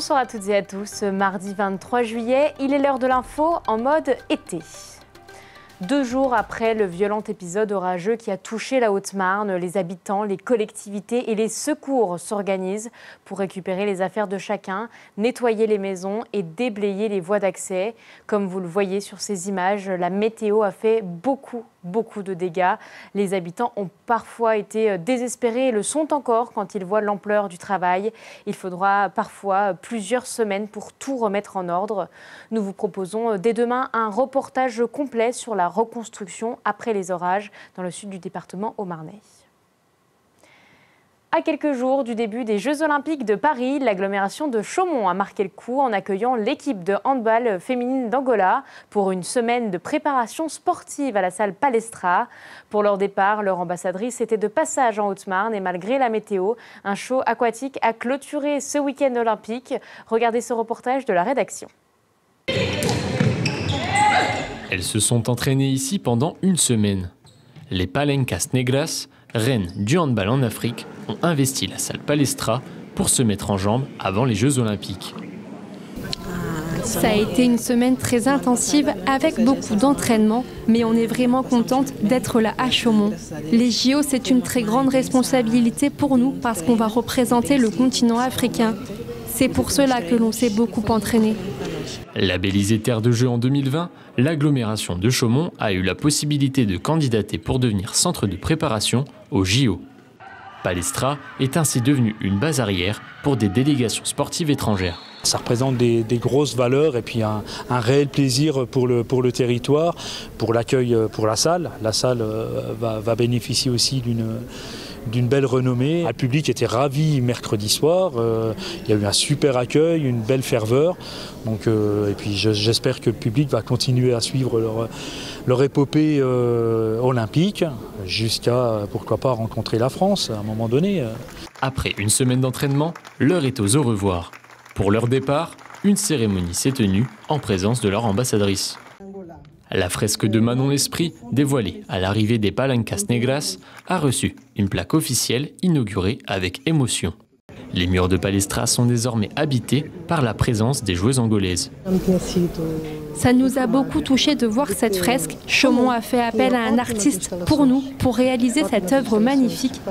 Bonsoir à toutes et à tous. Mardi 23 juillet, il est l'heure de l'info en mode été. 2 jours après le violent épisode orageux qui a touché la Haute-Marne, les habitants, les collectivités et les secours s'organisent pour récupérer les affaires de chacun, nettoyer les maisons et déblayer les voies d'accès. Comme vous le voyez sur ces images, la météo a fait beaucoup de dégâts. Les habitants ont parfois été désespérés et le sont encore quand ils voient l'ampleur du travail. Il faudra parfois plusieurs semaines pour tout remettre en ordre. Nous vous proposons dès demain un reportage complet sur la reconstruction après les orages dans le sud du département haut-marnais. À quelques jours du début des Jeux Olympiques de Paris, l'agglomération de Chaumont a marqué le coup en accueillant l'équipe de handball féminine d'Angola pour une semaine de préparation sportive à la salle Palestra. Pour leur départ, leur ambassadrice était de passage en Haute-Marne et malgré la météo, un show aquatique a clôturé ce week-end olympique. Regardez ce reportage de la rédaction. Elles se sont entraînées ici pendant une semaine. Les Palencas Negras, reines du handball en Afrique, ont investi la salle Palestra pour se mettre en jambes avant les Jeux Olympiques. Ça a été une semaine très intensive avec beaucoup d'entraînement, mais on est vraiment contente d'être là à Chaumont. Les JO, c'est une très grande responsabilité pour nous parce qu'on va représenter le continent africain. C'est pour cela que l'on s'est beaucoup entraîné. Labellisée terre de jeux en 2020, l'agglomération de Chaumont a eu la possibilité de candidater pour devenir centre de préparation aux JO. Palestra est ainsi devenue une base arrière pour des délégations sportives étrangères. Ça représente des grosses valeurs et puis un réel plaisir pour le territoire, pour l'accueil pour la salle. La salle va bénéficier aussi d'une belle renommée. Le public était ravi mercredi soir. Il y a eu un super accueil, une belle ferveur. Donc, et puis j'espère que le public va continuer à suivre leur épopée olympique jusqu'à, pourquoi pas, rencontrer la France à un moment donné. Après une semaine d'entraînement, l'heure est aux au revoir. Pour leur départ, une cérémonie s'est tenue en présence de leur ambassadrice. La fresque de Manon L'Esprit, dévoilée à l'arrivée des Palencas Negras, a reçu une plaque officielle inaugurée avec émotion. Les murs de Palestra sont désormais habités par la présence des joueuses angolaises. Ça nous a beaucoup touché de voir cette fresque. Chaumont a fait appel à un artiste pour nous, pour réaliser cette œuvre magnifique.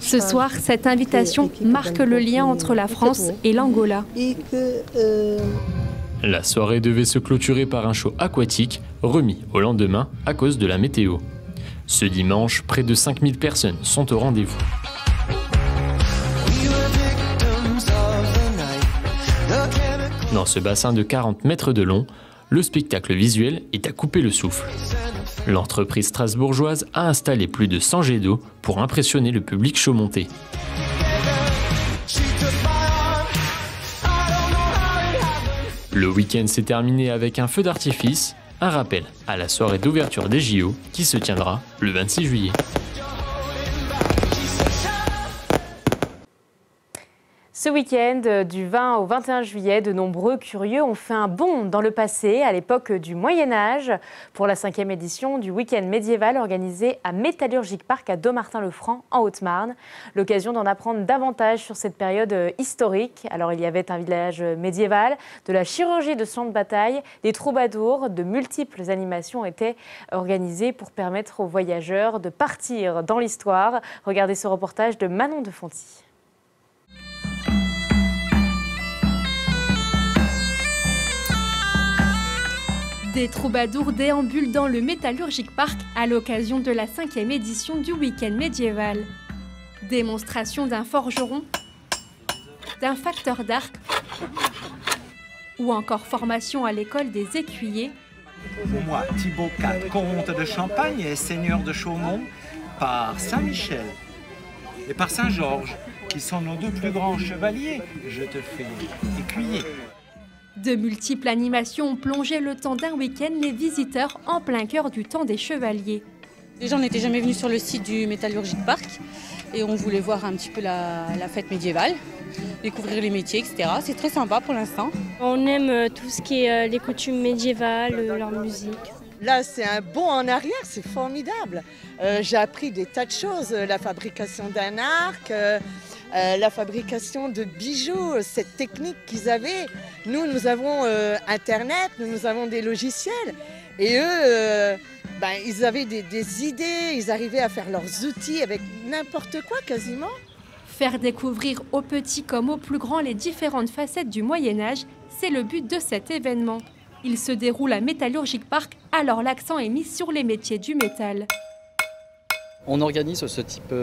Ce soir, cette invitation marque le lien entre la France et l'Angola. La soirée devait se clôturer par un show aquatique remis au lendemain à cause de la météo. Ce dimanche, près de 5000 personnes sont au rendez-vous. Dans ce bassin de 40 mètres de long, le spectacle visuel est à couper le souffle. L'entreprise strasbourgeoise a installé plus de 100 jets d'eau pour impressionner le public chaumontais. Le week-end s'est terminé avec un feu d'artifice, un rappel à la soirée d'ouverture des JO qui se tiendra le 26 juillet. Ce week-end, du 20 au 21 juillet, de nombreux curieux ont fait un bond dans le passé, à l'époque du Moyen-Âge, pour la 5e édition du week-end médiéval organisé à Métallurgique Park à Dommartin-le-Franc, en Haute-Marne. L'occasion d'en apprendre davantage sur cette période historique. Alors, il y avait un village médiéval, de la chirurgie de champ de bataille, des troubadours, de multiples animations étaient organisées pour permettre aux voyageurs de partir dans l'histoire. Regardez ce reportage de Manon de Fonty. Des troubadours déambulent dans le Métallurgique Park à l'occasion de la 5e édition du week-end médiéval. Démonstration d'un forgeron, d'un facteur d'arc ou encore formation à l'école des écuyers. Moi, Thibaut IV, comte de Champagne et seigneur de Chaumont, par Saint-Michel et par Saint-Georges, qui sont nos 2 plus grands chevaliers, je te fais écuyer. De multiples animations ont plongé le temps d'un week-end les visiteurs en plein cœur du temps des chevaliers. Déjà, on n'était jamais venu sur le site du Métallurgique Park et on voulait voir un petit peu la fête médiévale, découvrir les métiers, etc. C'est très sympa pour l'instant. On aime tout ce qui est les coutumes médiévales, leur musique. Là, c'est un bond en arrière, c'est formidable. J'ai appris des tas de choses, la fabrication d'un arc, la fabrication de bijoux, cette technique qu'ils avaient. Nous avons Internet, nous avons des logiciels. Et eux, ils avaient des idées, ils arrivaient à faire leurs outils avec n'importe quoi quasiment. Faire découvrir aux petits comme aux plus grands les différentes facettes du Moyen-Âge, c'est le but de cet événement. Il se déroule à Metallurgic Park, alors l'accent est mis sur les métiers du métal. On organise ce type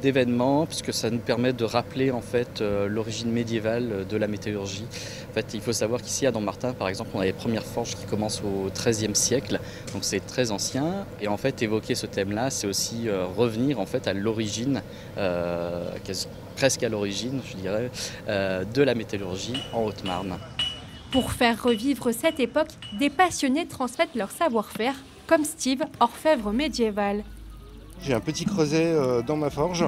d'événement puisque ça nous permet de rappeler en fait l'origine médiévale de la métallurgie. En fait, il faut savoir qu'ici à Dommartin, par exemple, on a les premières forges qui commencent au XIIIe siècle, donc c'est très ancien. Et en fait, évoquer ce thème-là, c'est aussi revenir en fait à l'origine, presque à l'origine, je dirais, de la métallurgie en Haute-Marne. Pour faire revivre cette époque, des passionnés transmettent leur savoir-faire, comme Steve, orfèvre médiéval. J'ai un petit creuset dans ma forge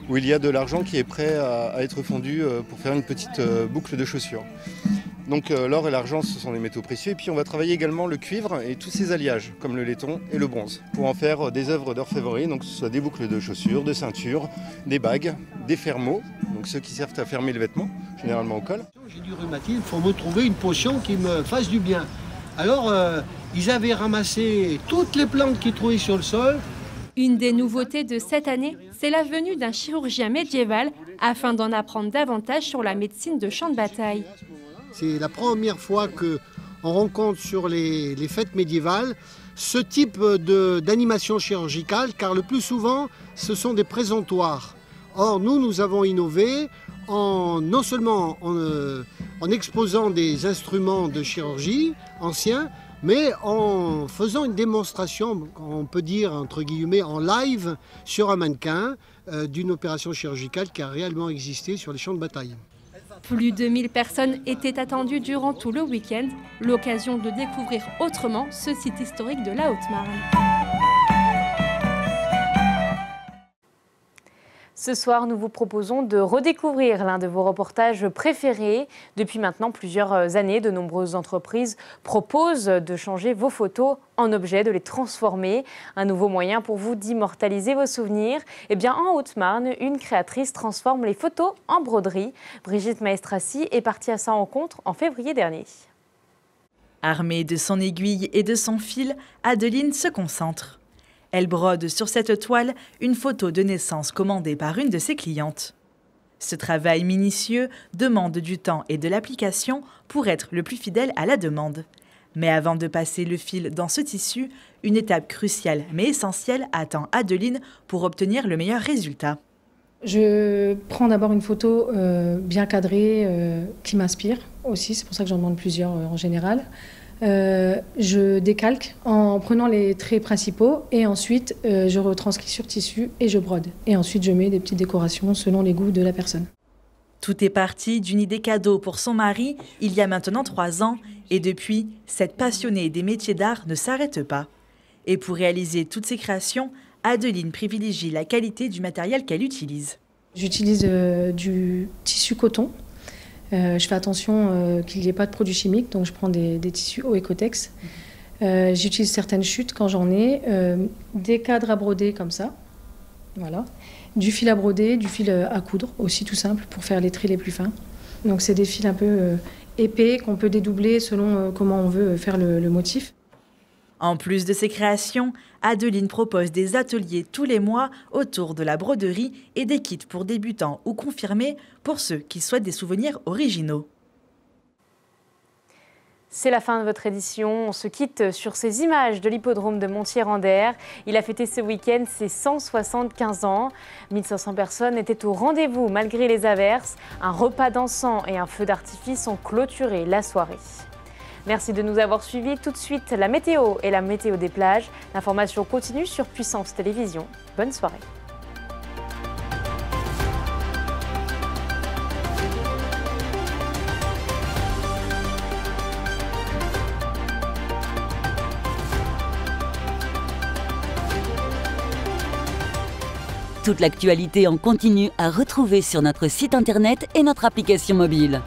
où il y a de l'argent qui est prêt à être fondu pour faire une petite boucle de chaussures. Donc l'or et l'argent, ce sont des métaux précieux. Et puis on va travailler également le cuivre et tous ses alliages, comme le laiton et le bronze, pour en faire des œuvres d'orfèvrerie, donc que ce soit des boucles de chaussures, de ceintures, des bagues, des fermeaux, donc ceux qui servent à fermer le vêtement, généralement au col. J'ai du rhumatisme, il faut me trouver une potion qui me fasse du bien. Alors ils avaient ramassé toutes les plantes qu'ils trouvaient sur le sol. Une des nouveautés de cette année, c'est la venue d'un chirurgien médiéval afin d'en apprendre davantage sur la médecine de champ de bataille. C'est la première fois qu'on rencontre sur les fêtes médiévales ce type d'animation chirurgicale, car le plus souvent, ce sont des présentoirs. Or, nous avons innové non seulement en exposant des instruments de chirurgie anciens, mais en faisant une démonstration, on peut dire entre guillemets en live, sur un mannequin d'une opération chirurgicale qui a réellement existé sur les champs de bataille. Plus de 1000 personnes étaient attendues durant tout le week-end, l'occasion de découvrir autrement ce site historique de la Haute-Marne. Ce soir, nous vous proposons de redécouvrir l'un de vos reportages préférés. Depuis maintenant plusieurs années, de nombreuses entreprises proposent de changer vos photos en objets, de les transformer. Un nouveau moyen pour vous d'immortaliser vos souvenirs. Eh bien, en Haute-Marne, une créatrice transforme les photos en broderie. Brigitte Maestrassi est partie à sa rencontre en février dernier. Armée de son aiguille et de son fil, Adeline se concentre. Elle brode sur cette toile une photo de naissance commandée par une de ses clientes. Ce travail minutieux demande du temps et de l'application pour être le plus fidèle à la demande. Mais avant de passer le fil dans ce tissu, une étape cruciale mais essentielle attend Adeline pour obtenir le meilleur résultat. Je prends d'abord une photo bien cadrée qui m'inspire aussi, c'est pour ça que j'en demande plusieurs en général. Je décalque en prenant les traits principaux et ensuite je retranscris sur tissu et je brode. Et ensuite je mets des petites décorations selon les goûts de la personne. Tout est parti d'une idée cadeau pour son mari il y a maintenant 3 ans et depuis, cette passionnée des métiers d'art ne s'arrête pas. Et pour réaliser toutes ses créations, Adeline privilégie la qualité du matériel qu'elle utilise. J'utilise du tissu coton. Je fais attention qu'il n'y ait pas de produits chimiques, donc je prends des tissus Oecotex. J'utilise certaines chutes quand j'en ai, des cadres à broder comme ça, voilà. Du fil à broder, du fil à coudre, aussi tout simple, pour faire les traits les plus fins. Donc c'est des fils un peu épais qu'on peut dédoubler selon comment on veut faire le motif. En plus de ses créations, Adeline propose des ateliers tous les mois autour de la broderie et des kits pour débutants ou confirmés pour ceux qui souhaitent des souvenirs originaux. C'est la fin de votre édition. On se quitte sur ces images de l'hippodrome de Montier-en-Der. Il a fêté ce week-end ses 175 ans. 1500 personnes étaient au rendez-vous malgré les averses. Un repas d'encens et un feu d'artifice ont clôturé la soirée. Merci de nous avoir suivis. Tout de suite, la météo et la météo des plages. L'information continue sur Puissance Télévisions. Bonne soirée. Toute l'actualité en continu à retrouver sur notre site internet et notre application mobile.